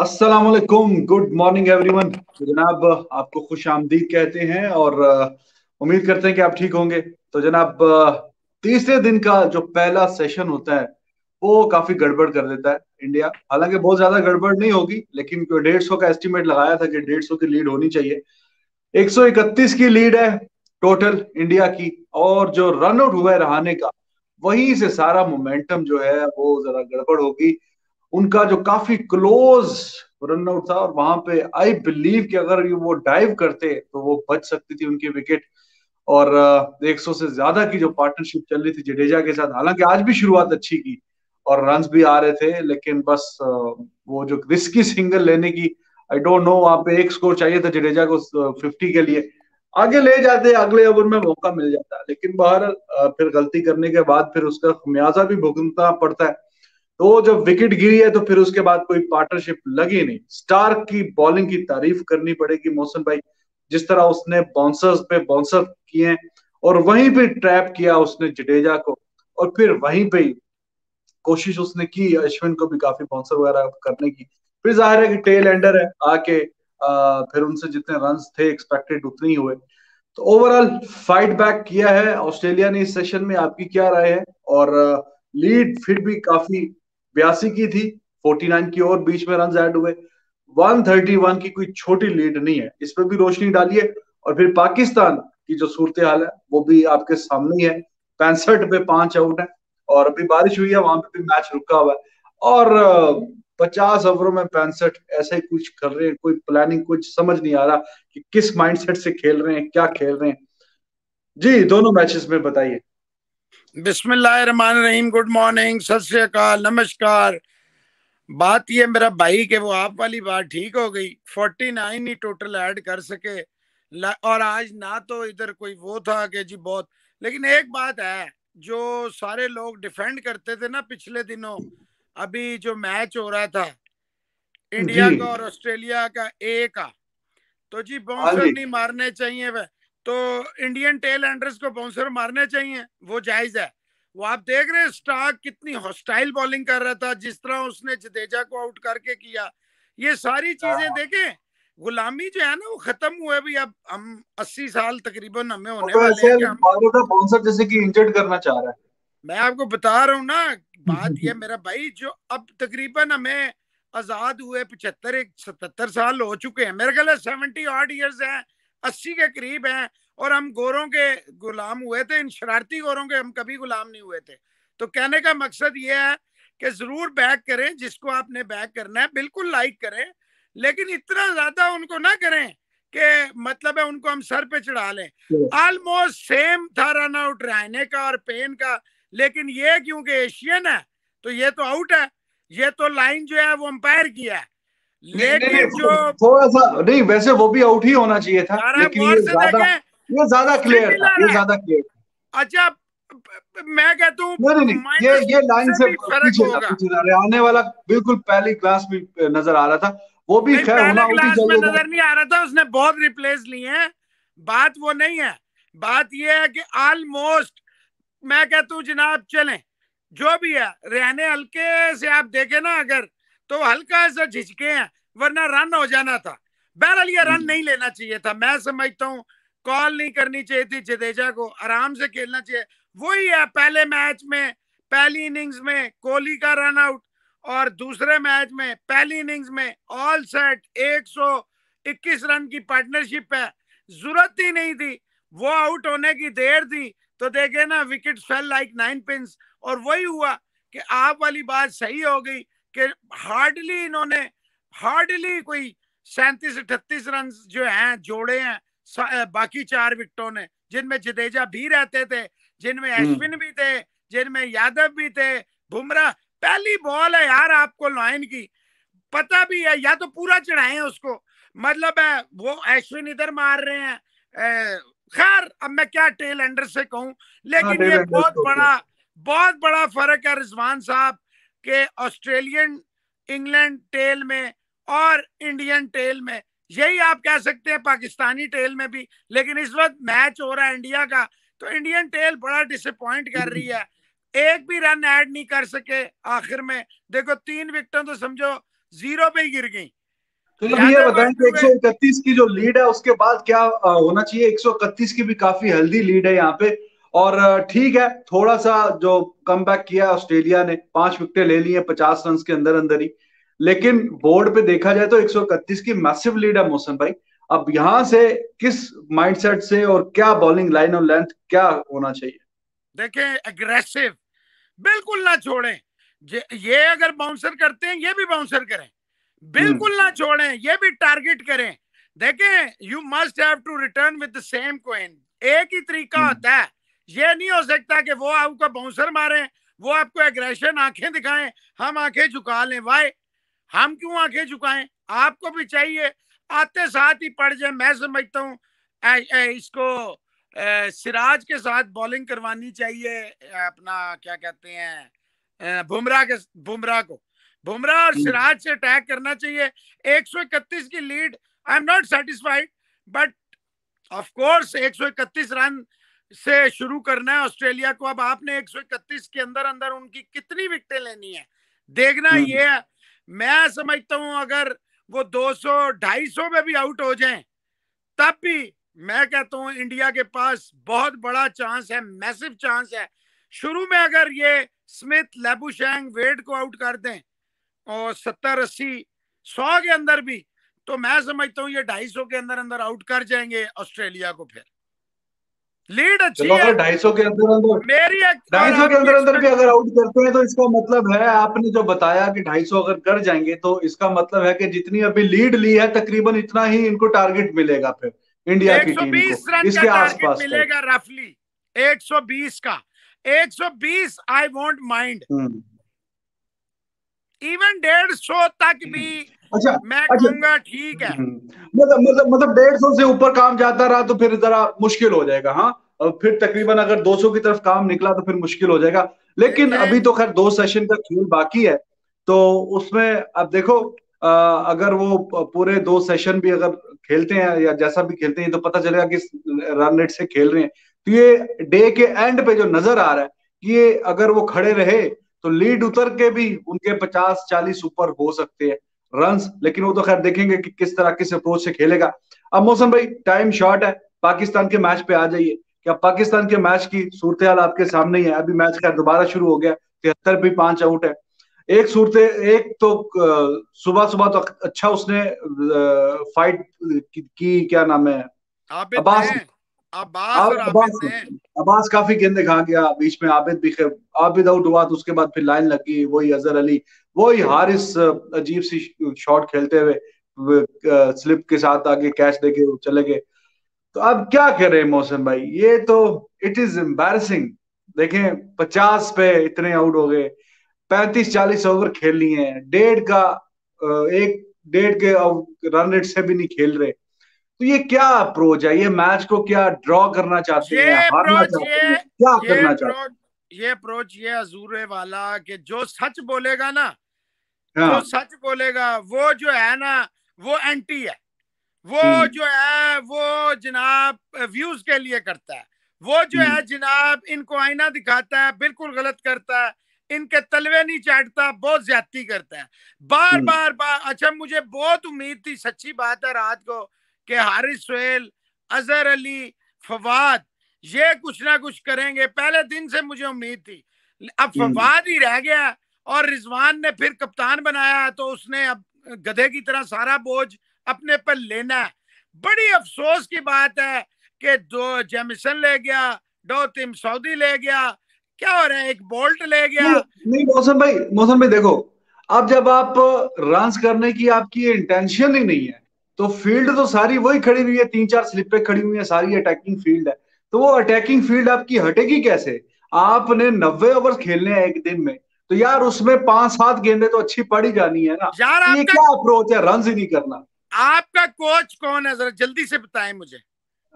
अस्सलाम वालेकुम, good morning everyone. जनाब, आपको खुश आमदीद कहते हैं और उम्मीद करते हैं कि आप ठीक होंगे। तो जनाब, तीसरे दिन का जो पहला सेशन होता है वो काफी गड़बड़ कर देता है इंडिया। हालांकि बहुत ज्यादा गड़बड़ नहीं होगी, लेकिन 150 का एस्टिमेट लगाया था कि 150 की लीड होनी चाहिए। 131 की लीड है टोटल इंडिया की। और जो रन आउट हुआ है रहाणे का, वहीं से सारा मोमेंटम जो है वो जरा गड़बड़ होगी। उनका जो काफी क्लोज रन आउट था, और वहां पे आई बिलीव कि अगर ये वो डाइव करते तो वो बच सकती थी उनकी विकेट। और 100 से ज्यादा की जो पार्टनरशिप चल रही थी जडेजा के साथ, हालांकि आज भी शुरुआत अच्छी की और रन्स भी आ रहे थे, लेकिन बस वो जो रिस्की सिंगल लेने की, आई डोंट नो, वहां पे एक स्कोर चाहिए था जडेजा को 50 के लिए। आगे ले जाते, अगले ओवर में मौका मिल जाता, लेकिन बहरहाल फिर गलती करने के बाद फिर उसका खमियाजा भी भुगतना पड़ता है। तो जब विकेट गिरी है तो फिर उसके बाद कोई पार्टनरशिप लगी नहीं। स्टार्क की बॉलिंग की तारीफ करनी पड़ेगी मोहसिन भाई। जिस तरह उसने बाउंसर्स पे बाउंसर किए और वहीं पे ट्रैप किया उसने जडेजा को, और फिर वहीं पे कोशिश उसने की अश्विन को भी काफी बाउंसर वगैरह करने की। फिर जाहिर है कि टेल एंडर है आके, फिर उनसे जितने रन्स थे एक्सपेक्टेड उतने ही हुए। तो ओवरऑल फाइट बैक किया है ऑस्ट्रेलिया ने इस सेशन में। आपकी क्या राय है? और लीड फिर भी काफी 82 की थी, 49 की और बीच में रन ऐड हुए। 131 की कोई छोटी लीड नहीं है, इस पर भी रोशनी डालिए। और फिर पाकिस्तान की जो सूरत हाल है वो भी आपके सामने ही है। 65 पे 5 आउट है, और अभी बारिश हुई है, वहां पे भी मैच रुका हुआ है। और 50 ओवरों में 65, ऐसा ही कुछ कर रहे हैं। कोई प्लानिंग कुछ समझ नहीं आ रहा कि किस माइंडसेट से खेल रहे हैं, क्या खेल रहे हैं। जी, दोनों मैचेस में बताइए। बिस्मिल्लाहिर्रहमानिर्रहीम। गुड मॉर्निंग, सत श्री अकाल, नमस्कार। बात ये मेरा भाई कि वो आप वाली बात ठीक हो गई, 49 ही टोटल ऐड कर सके। और आज ना तो इधर कोई वो था कि जी बहुत, लेकिन एक बात है जो सारे लोग डिफेंड करते थे ना पिछले दिनों, अभी जो मैच हो रहा था जी। इंडिया का और ऑस्ट्रेलिया का ए का, तो जी हाँ बाउंसर जी। नहीं मारने चाहिए वह। तो इंडियन टेल एंडर्स को बाउंसर मारने चाहिए, वो जायज है। वो आप देख रहे हैं स्टार्क कितनी हॉस्टाइल बॉलिंग कर रहा था, जिस तरह उसने जडेजा को आउट करके किया। ये सारी चीजें देखें, गुलामी जो है ना वो खत्म हुए भी। अब हम 80 साल तकरीबन हमें वो होने तो वाले ऐसे हैं कि हम, मार रहा था बाउंसर जैसे कि इंजर्ड करना चाह रहा मैं आपको बता रहा हूं ना, बात है। यह मेरा भाई, जो अब तकरीबन हमें आजाद हुए 75 77 साल हो चुके हैं, मेरे ख्याल 70 ऑड ईयर्स हैं, 80 के करीब हैं। और हम गोरों के गुलाम हुए थे, इन शरारती गोरों के हम कभी गुलाम नहीं हुए थे। तो कहने का मकसद ये है कि जरूर बैक करें जिसको आपने बैक करना है, बिल्कुल लाइक करें, लेकिन इतना ज्यादा उनको ना करें कि मतलब है उनको हम सर पे चढ़ा लें। ऑलमोस्ट सेम था रन आउट रहने का और पेन का, लेकिन ये क्योंकि एशियन है तो ये तो आउट है। ये तो लाइन जो है वो अंपायर की है, नहीं नहीं नहीं, लेकिन जो थोड़ा सा नहीं, वैसे वो भी आउट ही होना चाहिए था, यार आप लेकिन गौर से देखें, ये ज्यादा क्लियर था, सिमिलर ये है। ज्यादा क्लियर था। अच्छा, मैं कहता हूँ नहीं नहीं नहीं, माइनस ये लाइन से से भी फर्क पीछे था, होगा। पीछे था, आने वाला बिल्कुल पहली क्लास में नजर आ रहा था। वो भी नहीं, खैर होना पहले आउट ही क्लास में चाहिए था। नजर नहीं आ रहा था, उसने बहुत रिप्लेस लिए हैं। बात वो नहीं है, बात ये है कि ऑलमोस्ट, मैं कहता हूँ जनाब चलें, जो भी है रहने हल्के से आप देखें ना अगर, तो हल्का सा झिझके हैं, वरना रन हो जाना था। बहरहाल ये रन नहीं लेना चाहिए था, मैं समझता हूँ। कॉल नहीं करनी चाहिए थी, जडेजा को आराम से खेलना चाहिए। वही है, पहले मैच में पहली इनिंग्स में कोहली का रन आउट, और दूसरे मैच में पहली इनिंग्स में ऑल सेट 121 रन की पार्टनरशिप है। जरूरत ही नहीं थी, वो आउट होने की देर थी। तो देखे ना, विकेट फेल लाइक 9 पिंस। और वही हुआ कि आप वाली बात सही हो गई कि हार्डली इन्होंने, हार्डली कोई 37 38 रन जो हैं जोड़े हैं बाकी 4 विकेटों ने, जिनमें जडेजा भी रहते थे, जिनमें अश्विन भी थे, जिनमें यादव भी थे, बुमराह। पहली बॉल है यार, आपको लाइन की पता भी है, या तो पूरा चढ़ाए उसको। मतलब है वो अश्विन इधर मार रहे हैं। खैर अब मैं क्या टेल एंडर से कहूं, हाँ, लेकिन ये डेविड एंडरस को तो। बहुत बड़ा फर्क है रिजवान साहब के ऑस्ट्रेलियन इंग्लैंड टेल में और इंडियन टेल में। यही आप कह सकते हैं पाकिस्तानी टेल में भी। लेकिन इस वक्त मैच हो रहा है इंडिया का, तो इंडियन टेल बड़ा डिसअपॉइंट कर रही है। एक भी रन ऐड नहीं कर सके आखिर में। देखो 3 विकेटों तो समझो जीरो पे ही गिर गई। तो अभी ये बताएं कि लिहाजा 131 की जो लीड है उसके बाद क्या होना चाहिए? 131 की भी काफी हेल्दी लीड है यहाँ पे। और ठीक है, थोड़ा सा जो कम बैक किया ऑस्ट्रेलिया ने, 5 विकेटें ले ली हैं 50 रन के अंदर अंदर ही। लेकिन बोर्ड पे देखा जाए तो 131 की मैसिव लीड है मोहसिन भाई। अब यहाँ से किस माइंडसेट से और क्या बॉलिंग लाइन और लेंथ क्या होना चाहिए? देखें, एग्रेसिव बिल्कुल ना छोड़ें। ये अगर बाउंसर करते हैं ये भी बाउंसर करें, बिल्कुल ना छोड़ें, ये भी टारगेट करें। देखें, you must have to return with the same coin. एक ही तरीका होता है, ये नहीं हो सकता कि वो आपको बाउंसर मारे, वो आपको एग्रेशन आंखें दिखाएं, हम आंखें झुका लें। वाई, हम क्यों आंखें झुकाएं? आपको भी चाहिए आते साथ ही पड़ जाए। मैं समझता हूँ इसको सिराज के साथ बॉलिंग करवानी चाहिए, अपना क्या कहते हैं, बुमराह को बुमराह और सिराज से अटैक करना चाहिए। 131 की lead, I am not satisfied, but of course 131 run से शुरू करना है ऑस्ट्रेलिया को। अब आपने 131 के अंदर अंदर उनकी कितनी विकेटें लेनी है देखना ये है। मैं समझता हूं अगर वो 200 250 में भी आउट हो जाएं तब भी मैं कहता हूं इंडिया के पास बहुत बड़ा चांस है, मैसिव चांस है। शुरू में अगर ये स्मिथ, लेबुशैंग, वेड को आउट कर दें और 70 80 100 के अंदर भी, तो मैं समझता हूं ये 250 के अंदर अंदर आउट कर जाएंगे ऑस्ट्रेलिया को। फिर लीड अच्छी चलो, है अगर 250 के अंदर अंदर मेरी 250 के आपकी अंदर अंदर भी अगर आउट करते हैं तो इसका मतलब है, आपने जो बताया कि 250 अगर कर जाएंगे तो इसका मतलब है कि जितनी अभी लीड ली है तकरीबन इतना ही इनको टारगेट मिलेगा फिर इंडिया की टीम को 120 रन का इसके टारगेट आसपास का। मिलेगा रफली, 120 का। 120 आई वोंट माइंड, इवन 150 तक भी अच्छा मैं अच्छा। कहूंगा ठीक है। मतलब 150 से ऊपर काम जाता रहा तो फिर जरा मुश्किल हो जाएगा। हाँ, और फिर तकरीबन अगर 200 की तरफ काम निकला तो फिर मुश्किल हो जाएगा। लेकिन देखें, अभी तो खैर 2 सेशन का खेल बाकी है, तो उसमें अब देखो, अगर वो पूरे 2 सेशन भी अगर खेलते हैं या जैसा भी खेलते हैं तो पता चलेगा किस रन रेट से खेल रहे हैं। तो ये डे के एंड पे जो नजर आ रहा है कि ये अगर वो खड़े रहे तो लीड उतर के भी उनके 50 40 ऊपर हो सकते हैं रन्स। लेकिन वो तो खैर देखेंगे कि किस तरह किस अप्रोच से खेलेगा। अब मौसम भाई, टाइम शॉर्ट है, पाकिस्तान के मैच पे आ जाइए। क्या पाकिस्तान के मैच की सूरत हाल आपके सामने ही है? अभी मैच खैर दोबारा शुरू हो गया, 73 भी 5 आउट है। एक तो सुबह सुबह तो अच्छा उसने फाइट की, क्या नाम है, आबिद ने, अब्बास। अब्बास और आबिद अब्बास ने। अब्बास काफी गेंदे खा गया बीच में, आबिद भी आबिद आउट हुआ तो उसके बाद फिर लाइन लगी, वही अजहर अली, वही हारिस अजीब सी शॉट खेलते हुए स्लिप के साथ आगे कैच देके वो चले गए। तो अब क्या करें मौसम भाई, ये तो इट इज एम्बैरसिंग। देखें, 50 पे इतने आउट हो गए, 35 40 ओवर खेल लिए हैं, डेढ़ का एक डेढ़ के रन रेट से भी नहीं खेल रहे। तो ये क्या अप्रोच है? ये मैच को क्या ड्रॉ करना चाहते ये हैं, हारना अप्रोच चाहते हैं, क्या ये करना चाहते अप्रोच ये अप्रोच ये अजूरे वाला कि जो सच बोलेगा ना, हैं? जो हाँ। सच बोलेगा वो जो है ना, वो एंटी है। वो हम्म। जो है वो जनाब व्यूज के लिए करता है। वो जो हम्म। है जनाब इनको आईना दिखाता है, बिल्कुल गलत करता है, इनके तलवे नहीं चाटता, बहुत ज्यादती करता है, बार हम्म। बार बार। अच्छा, मुझे बहुत उम्मीद थी, सच्ची बात है, रात को कि हारिस सोहेल, अजहर अली, फवाद ये कुछ ना कुछ करेंगे। पहले दिन से मुझे उम्मीद थी। अब हम्म। फवाद ही रह गया और रिजवान ने फिर कप्तान बनाया, तो उसने अब गधे की तरह सारा बोझ अपने पर लेना है। बड़ी अफसोस की बात है कि 2 जेमिसन ले गया, 2 टिम सऊदी ले गया, क्या हो रहा है, 1 बोल्ट ले गया। नहीं नहीं मौसम भाई देखो, अब जब आप रन्स करने की आपकी इंटेंशन ही नहीं है तो फील्ड तो सारी वही खड़ी हुई है, 3 4 स्लिपें खड़ी हुई है, सारी अटैकिंग फील्ड है। तो वो अटैकिंग फील्ड आपकी हटेगी कैसे? आपने 90 ओवर खेलने हैं एक दिन में, तो यार उसमें 5 7 गेंदें तो अच्छी पड़ी जानी है ना। यार तो ये क्या अप्रोच है, रन ही नहीं करना? आपका कोच कौन है, जरा जल्दी से बताएं मुझे।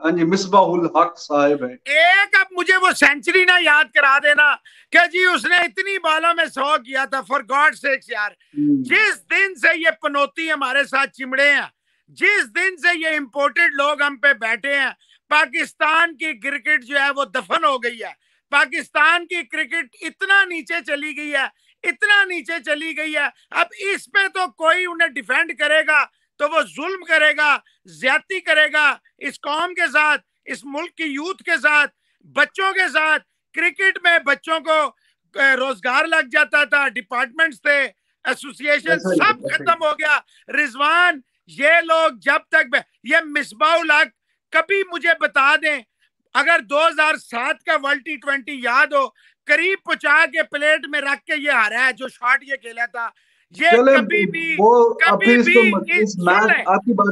हाँ जी, मिसबाहुल हक साहिब है। एक अब मुझे वो सेंचुरी ना याद करा देना कि जी उसने इतनी बालों में 100 किया था, फॉर गॉड सेक्स यार। जिस दिन से ये पनौती हमारे साथ चिमड़े हैं, जिस दिन से ये इंपोर्टेड लोग हम पे बैठे हैं, पाकिस्तान की क्रिकेट जो है वो दफन हो गई है। पाकिस्तान की क्रिकेट इतना नीचे चली गई है, इतना नीचे चली गई है। अब इस पे तो कोई उन्हें डिफेंड करेगा तो वो जुल्म करेगा, ज्यादती करेगा इस कौम के साथ, इस मुल्क की यूथ के साथ, बच्चों के साथ। क्रिकेट में बच्चों को रोजगार लग जाता था, डिपार्टमेंट्स थे, एसोसिएशन सब खत्म हो गया। रिजवान, ये लोग जब तक ये मिसबाउल हक कभी मुझे बता दें, अगर 2007 का वर्ल्ड T20 याद हो, करीब पहुंचा के प्लेट में रख के ये हारा है, जो शॉट ये खेला था, ये कभी भी सुन ले,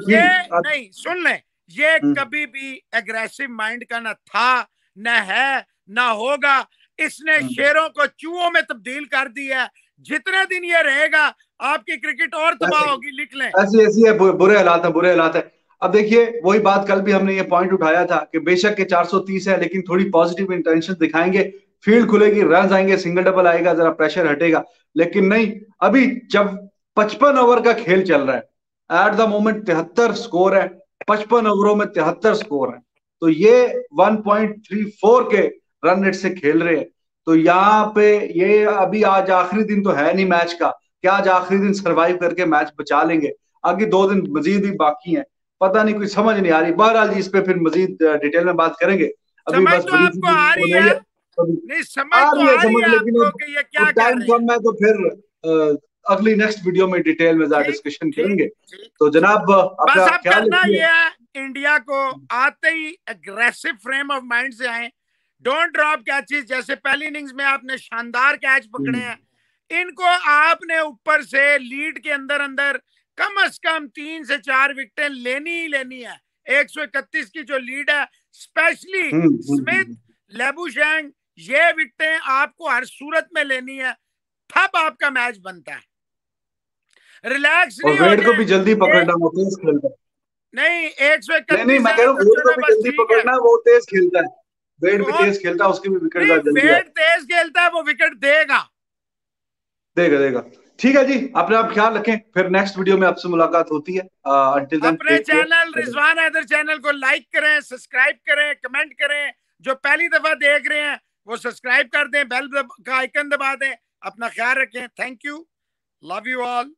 ये नहीं सुन ले, ये कभी भी एग्रेसिव माइंड का ना था, न है, ना होगा। इसने शेरों को चूहों में तब्दील कर दिया है। जितने दिन ये रहेगा आपकी क्रिकेट और तबाह होगी, लिख लें। ऐसी ऐसी है, बुरे हालात है, बुरे हालात है। अब देखिए वही बात, कल भी हमने ये पॉइंट उठाया था कि बेशक के 430 है, लेकिन थोड़ी पॉजिटिव इंटेंशन दिखाएंगे, फील्ड खुलेगी, रन आएंगे, सिंगल डबल आएगा, जरा प्रेशर हटेगा। लेकिन नहीं, अभी जब 55 ओवर का खेल चल रहा है, एट द मोमेंट 73 स्कोर है, 55 ओवरों में 73 स्कोर है, तो ये 1.34 के रन रेट से खेल रहे हैं। तो यहाँ पे ये अभी आज आखिरी दिन तो है नहीं मैच का, क्या आज आखिरी दिन सरवाइव करके मैच बचा लेंगे? आगे 2 दिन मजीद भी बाकी हैं, पता नहीं, कुछ समझ नहीं आ रही। बहरहाल इस पे फिर मजीद डिटेल में बात करेंगे। अभी समझ बस तो आपको आ रही है, नहीं समझ तो आ रही है आपको कि ये क्या कर रहे हैं। टाइम तो फिर अगली नेक्स्ट वीडियो में डिटेल में ज्यादा डिस्कशन करेंगे। तो जनाब बस अपना अब ख्याल करना रखिए। ये है, इंडिया को आते ही एग्रेसिव फ्रेम ऑफ माइंड से आए, डोंट ड्रॉप कैचेस। जैसे पहली इनिंग्स में आपने शानदार कैच पकड़े हैं, इनको आपने ऊपर से लीड के अंदर अंदर कम से कम 3 से 4 विकेटें लेनी ही लेनी है। 131 की जो लीड है, स्पेशली स्मिथ, लेबुशैंग, ये विकेटें आपको हर सूरत में लेनी है, तब आपका मैच बनता है। रिलैक्स नहीं हो वेट को भी जल्दी पकड़ना, वो तेज खेलता है। नहीं 131 नहीं, मैं कह रहा हूँ वेट को भी जल्दी पकड़ना, वो तेज खेलता है, वेट भी तेज खेलता है, उसकी भी विकेट जल्दी वेट तेज खेलता है, वो विकेट देगा देगा देगा। ठीक है जी, अपने आप ख्याल रखें, फिर नेक्स्ट वीडियो में आपसे मुलाकात होती है। अंटिल देन अपने चैनल रिजवान हैदर चैनल को लाइक करें, सब्सक्राइब करें, कमेंट करें। जो पहली दफा देख रहे हैं वो सब्सक्राइब कर दें, बेल का आइकन दबा दें। अपना ख्याल रखें। Thank you, love you all.